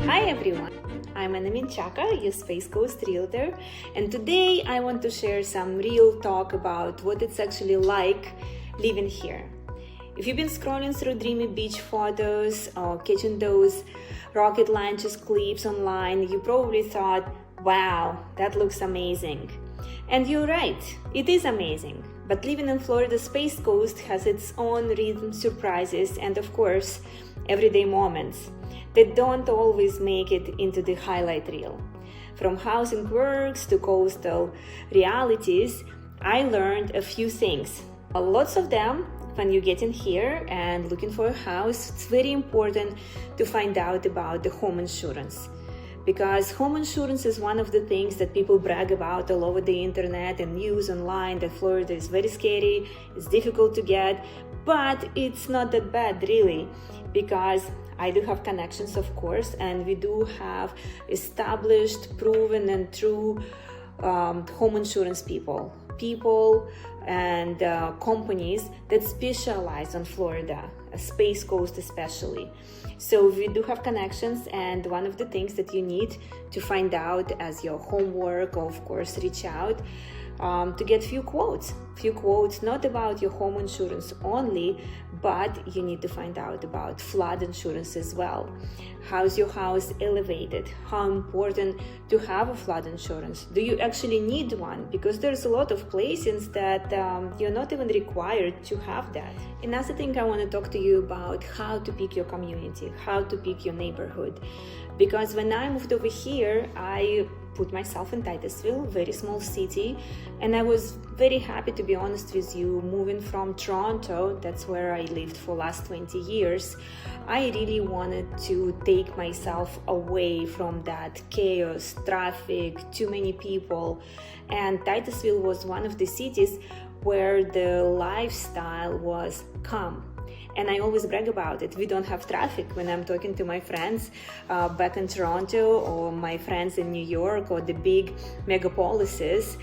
Hi everyone, I'm Menchaca, your Space Coast realtor, and today I want to share some real talk about what it's actually like living here. If you've been scrolling through dreamy beach photos or catching those rocket launches clips online, you probably thought, wow, that looks amazing. And you're right, it is amazing. But living in Florida's Space Coast has its own rhythm, surprises, and of course, everyday moments that don't always make it into the highlight reel. From housing quirks to coastal realities, I learned a few things. Lots of them, when you get in here and looking for a house, it's very important to find out about the home insurance. Because home insurance is one of the things that people brag about all over the internet and news online, that Florida is very scary, it's difficult to get, but it's not that bad really, because I do have connections, of course, and we do have established, proven and true home insurance people and companies that specialize on Florida, Space Coast especially. So we do have connections, and one of the things that you need to find out as your homework, or of course reach out to get few quotes not about your home insurance only, but you need to find out about flood insurance as well. How's your house elevated? How important to have a flood insurance? Do you actually need one? Because there's a lot of places that you're not even required to have that. Another thing I want to talk to you about, how to pick your community, how to pick your neighborhood. Because when I moved over here, I put myself in Titusville, very small city, and I was very happy, to be honest with you, moving from Toronto. That's where I lived for last 20 years. I really wanted to take myself away from that chaos, traffic, too many people, and Titusville was one of the cities where the lifestyle was calm. And I always brag about it. We don't have traffic. When I'm talking to my friends back in Toronto, or my friends in New York, or the big megapolises,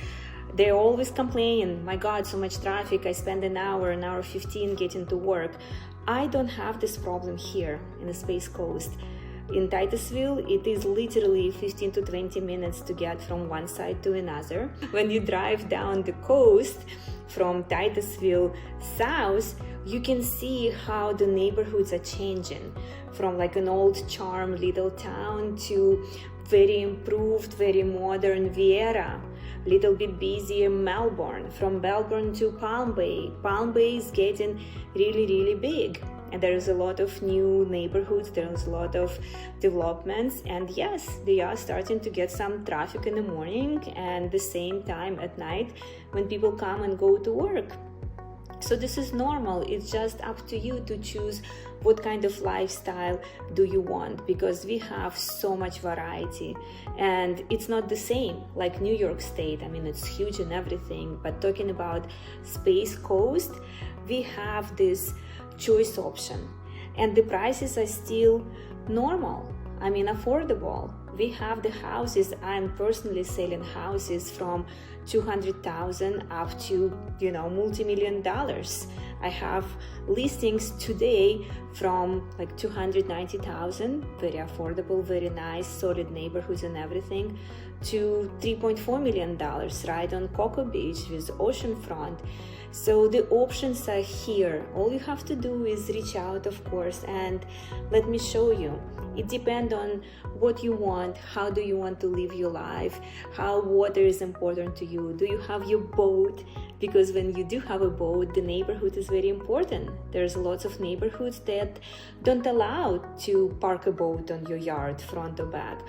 they always complain, my God, so much traffic. I spend an hour 15 getting to work. I don't have this problem here in the Space Coast. In Titusville, it is literally 15 to 20 minutes to get from one side to another. When you drive down the coast from Titusville south, you can see how the neighborhoods are changing from like an old charm little town to very improved, very modern Viera, little bit busier Melbourne, from Melbourne to Palm Bay. Palm Bay is getting really, really big. And there is a lot of new neighborhoods, there's a lot of developments, and yes, they are starting to get some traffic in the morning and the same time at night when people come and go to work. So this is normal. It's just up to you to choose what kind of lifestyle do you want, because we have so much variety and it's not the same like New York State. I mean, it's huge and everything, but talking about Space Coast, we have this choice option and the prices are still normal. I mean, affordable. We have the houses, I'm personally selling houses from $200,000 up to, multi-million dollars. I have listings today from like $290,000, very affordable, very nice, solid neighborhoods and everything, to $3.4 million right on Cocoa Beach with oceanfront. So the options are here. All you have to do is reach out, of course, and let me show you. It depends on what you want, how do you want to live your life, how water is important to you, do you have your boat? Because when you do have a boat, the neighborhood is very important. There's lots of neighborhoods that don't allow to park a boat on your yard, front or back.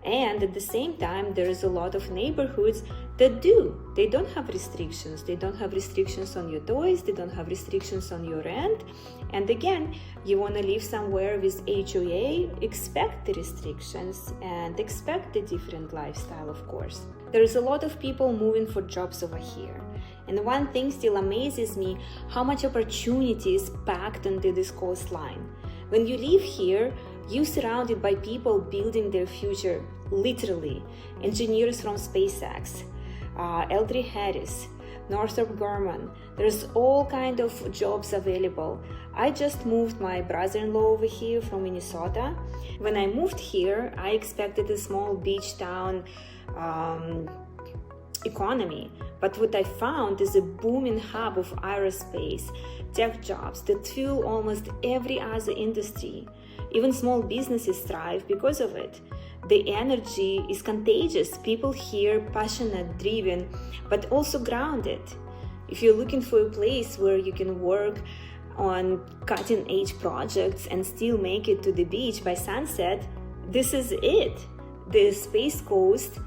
And at the same time, there is a lot of neighborhoods that do. They don't have restrictions. They don't have restrictions on your toys. They don't have restrictions on your rent. And again, you want to live somewhere with HOA, expect the restrictions and expect the different lifestyle, of course. There is a lot of people moving for jobs over here. And one thing still amazes me, how much opportunity is packed into this coastline. When you live here, you're surrounded by people building their future, literally. Engineers from SpaceX, Eldridge Harris, Northrop Grumman. There's all kind of jobs available. I just moved my brother-in-law over here from Minnesota. When I moved here, I expected a small beach town economy, but what I found is a booming hub of aerospace, tech jobs that fuel almost every other industry. Even small businesses thrive because of it. The energy is contagious. People here passionate, driven, but also grounded. If you're looking for a place where you can work on cutting-edge projects and still make it to the beach by sunset, this is it. The Space Coast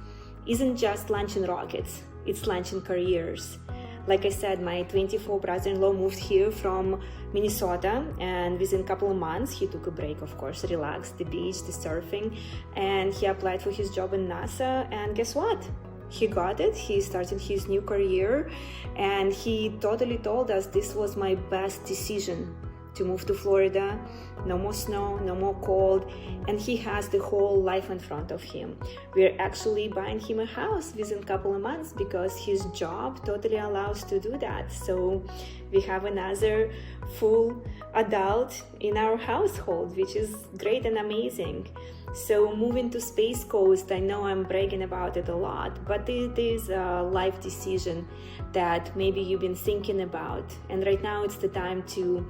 isn't just launching rockets, it's launching careers. Like I said, my 24 brother-in-law moved here from Minnesota, and within a couple of months he took a break, of course, relaxed, the beach, the surfing, and he applied for his job in NASA, and guess what? He got it. He started his new career, and he totally told us this was my best decision to move to Florida. No more snow, no more cold, and he has the whole life in front of him. We're actually buying him a house within a couple of months because his job totally allows to do that. So we have another full adult in our household, which is great and amazing. So moving to Space Coast, I know I'm bragging about it a lot, but it is a life decision that maybe you've been thinking about, and right now it's the time to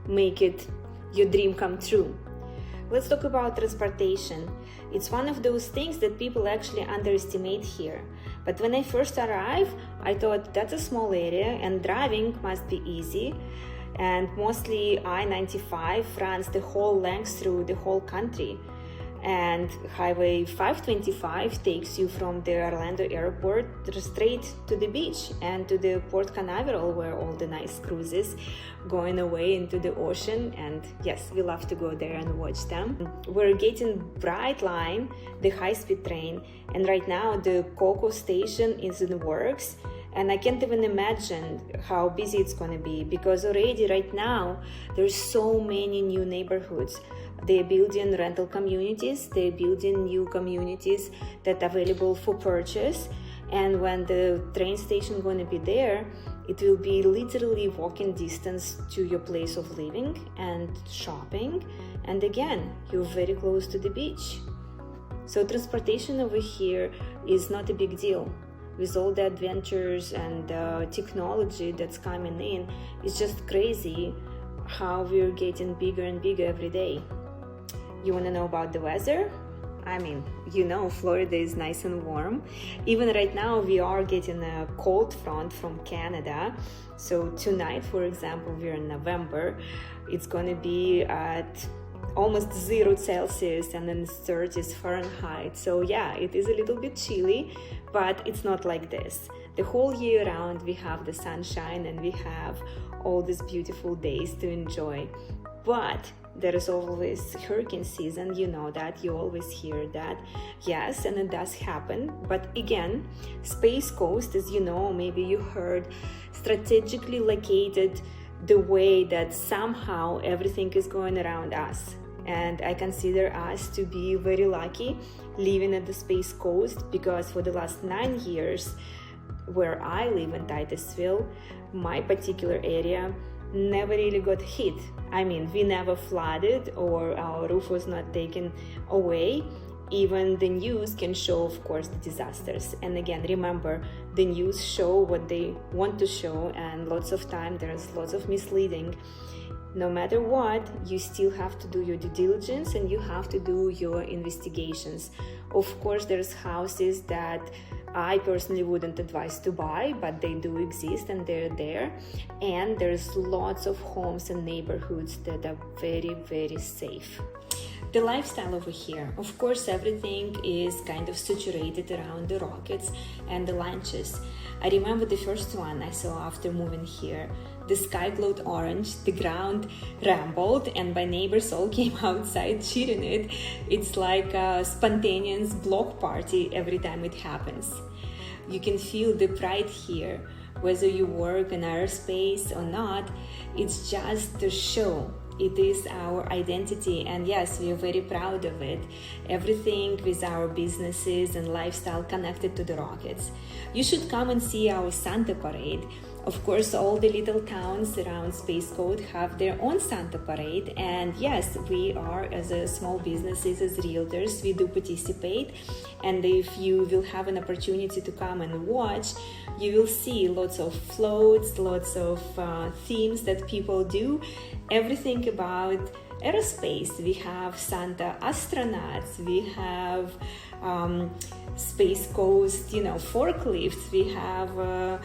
make it your dream come true. Let's talk about transportation. It's one of those things that people actually underestimate here. But when I first arrived, I thought that's a small area and driving must be easy. And mostly I-95 runs the whole length through the whole country. And Highway 525 takes you from the Orlando airport straight to the beach and to the Port Canaveral, where all the nice cruises going away into the ocean. And yes, we love to go there and watch them. We're getting Brightline, the high-speed train, and right now the Cocoa station is in the works. And I can't even imagine how busy it's going to be, because already right now there's so many new neighborhoods. They're building rental communities, they're building new communities that are available for purchase. And when the train station is going to be there, it will be literally walking distance to your place of living and shopping. And again, you're very close to the beach. So transportation over here is not a big deal. With all the adventures and technology that's coming in, it's just crazy how we're getting bigger and bigger every day. You want to know about the weather? I mean, you know, Florida is nice and warm. Even right now, we are getting a cold front from Canada. So tonight, for example, we're in November. It's going to be at almost 0 Celsius and then 30s Fahrenheit. So yeah, it is a little bit chilly, but it's not like this. The whole year round, we have the sunshine and we have all these beautiful days to enjoy. But there is always hurricane season, you know that, you always hear that. Yes, and it does happen. But again, Space Coast, as you know, maybe you heard, strategically located the way that somehow everything is going around us. And I consider us to be very lucky living at the Space Coast, because for the last 9 years where I live in Titusville, my particular area never really got hit. I mean, we never flooded or our roof was not taken away. Even the news can show, of course, the disasters. And again, remember, the news show what they want to show, and lots of time there's lots of misleading. No matter what, you still have to do your due diligence and you have to do your investigations. Of course, there's houses that I personally wouldn't advise to buy, but they do exist and they're there. And there's lots of homes and neighborhoods that are very, very safe. The lifestyle over here, of course, everything is kind of saturated around the rockets and the lunches. I remember the first one I saw after moving here. The sky glowed orange, the ground rumbled, and my neighbors all came outside cheering it. It's like a spontaneous block party every time it happens. You can feel the pride here. Whether you work in aerospace or not, it's just a show. It is our identity, and yes, we are very proud of it. Everything with our businesses and lifestyle connected to the Rockets. You should come and see our Santa Parade. Of course, all the little towns around Space Coast have their own Santa Parade, and yes, we are, as a small businesses, as realtors, we do participate. And if you will have an opportunity to come and watch, you will see lots of floats, lots of themes that people do, everything about aerospace. We have Santa astronauts, we have Space Coast, forklifts, we have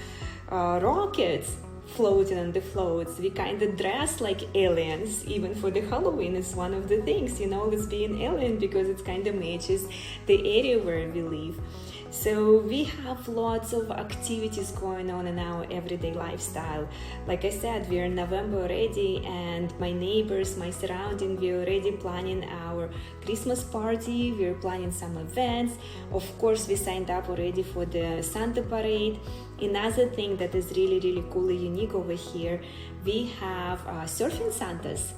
rockets floating on the floats. We kind of dress like aliens. Even for the Halloween is one of the things, let's be an alien, because it kind of matches the area where we live. So we have lots of activities going on in our everyday lifestyle. Like I said, we're in November already, and my neighbors, my surrounding, we're already planning our Christmas party, we're planning some events. Of course, we signed up already for the Santa Parade. Another thing that is really, really cool and unique over here, we have surfing Santas.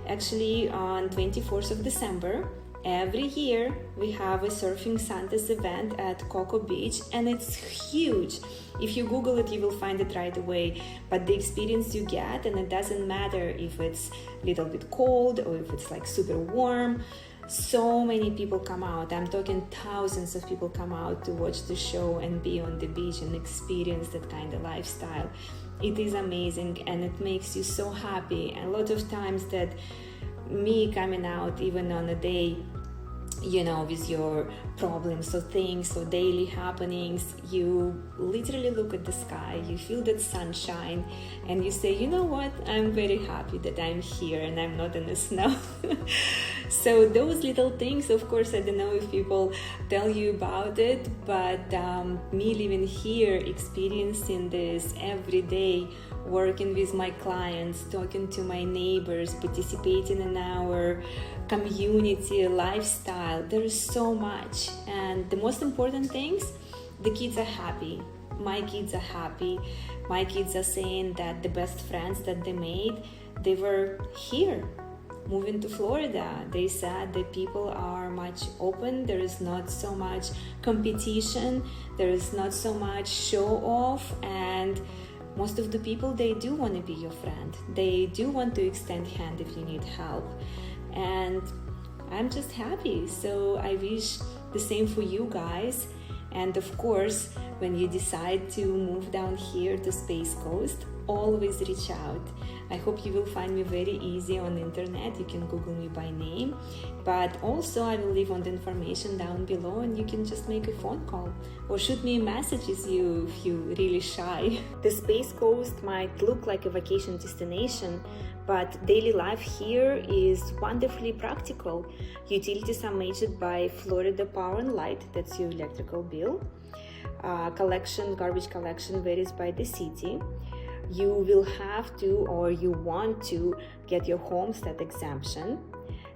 Actually, on 24th of December, every year we have a Surfing Santas event at Cocoa Beach, and it's huge. If you Google it, you will find it right away. But the experience you get, and it doesn't matter if it's a little bit cold or if it's like super warm, so many people come out. I'm talking thousands of people come out to watch the show and be on the beach and experience that kind of lifestyle. It is amazing, and it makes you so happy. And a lot of times that me coming out even on a day, with your problems or things or daily happenings, you literally look at the sky, you feel that sunshine, and you say, you know what, I'm very happy that I'm here and I'm not in the snow. So those little things, of course, I don't know if people tell you about it, but me living here, experiencing this every day, working with my clients, talking to my neighbors, participating in our community lifestyle, there is so much. And the most important things, the kids are happy. My kids are happy. My kids are saying that the best friends that they made, they were here, moving to Florida. They said that people are much open. There is not so much competition. There is not so much show off. And most of the people, they do want to be your friend. They do want to extend hand if you need help. And I'm just happy. So I wish the same for you guys. And of course, when you decide to move down here to Space Coast, always reach out. I hope you will find me very easy on the internet. You can Google me by name, but also I will leave on the information down below, and you can just make a phone call or shoot me messages if you're really shy. The Space Coast might look like a vacation destination, but daily life here is wonderfully practical. Utilities are measured by Florida Power and Light, that's your electrical bill. Garbage collection varies by the city. You will have to, or you want to, get your homestead exemption.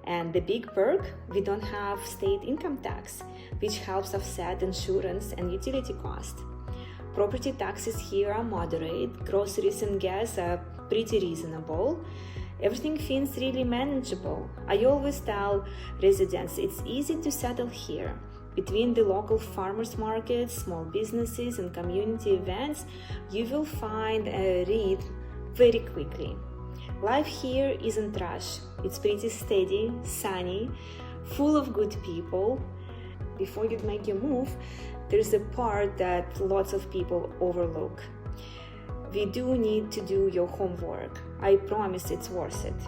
And the big perk, we don't have state income tax, which helps offset insurance and utility costs. Property taxes here are moderate, groceries and gas are pretty reasonable. Everything feels really manageable. I always tell residents it's easy to settle here. Between the local farmers markets, small businesses, and community events, you will find a rhythm very quickly. Life here isn't rushed. It's pretty steady, sunny, full of good people. Before you make your move, there's a part that lots of people overlook. We do need to do your homework. I promise it's worth it.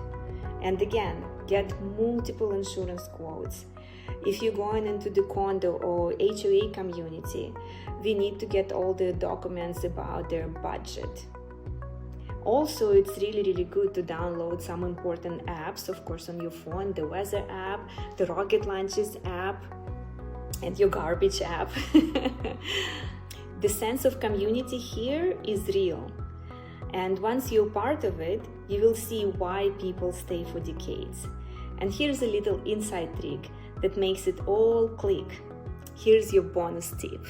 And again, get multiple insurance quotes. If you're going into the condo or HOA community, we need to get all the documents about their budget. Also, it's really, really good to download some important apps, of course, on your phone, the weather app, the rocket launches app, and your garbage app. The sense of community here is real. And once you're part of it, you will see why people stay for decades. And here's a little inside trick that makes it all click. Here's your bonus tip.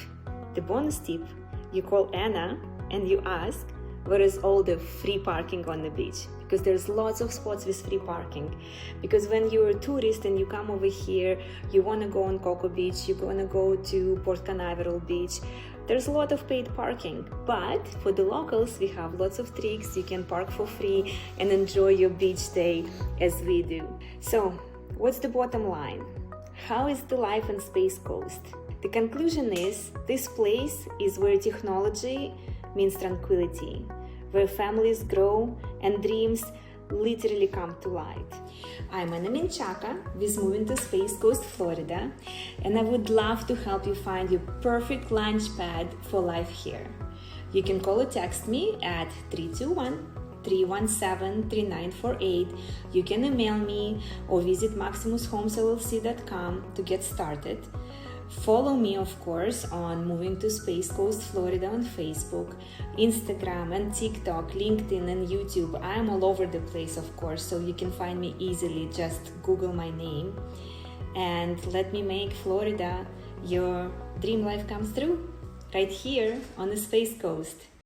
The bonus tip, you call Anna and you ask, where is all the free parking on the beach? because there's lots of spots with free parking. Because when you're a tourist and you come over here, you want to go on Coco Beach, you want to go to Port Canaveral Beach, there's a lot of paid parking. But for the locals, we have lots of tricks. You can park for free and enjoy your beach day as we do. So what's the bottom line? How is the life on Space Coast? The conclusion is this place is where technology means tranquility, where families grow and dreams literally come to light. I'm Anna Menchaca with Moving to Space Coast, Florida, and I would love to help you find your perfect launch pad for life here. You can call or text me at 321-317-3948. You can email me or visit maximushomes.llc.com to get started. Follow me, of course, on Moving to Space Coast, Florida on Facebook, Instagram and TikTok, LinkedIn and YouTube. I am all over the place, of course, so you can find me easily. Just Google my name and let me make Florida your dream life comes true right here on the Space Coast.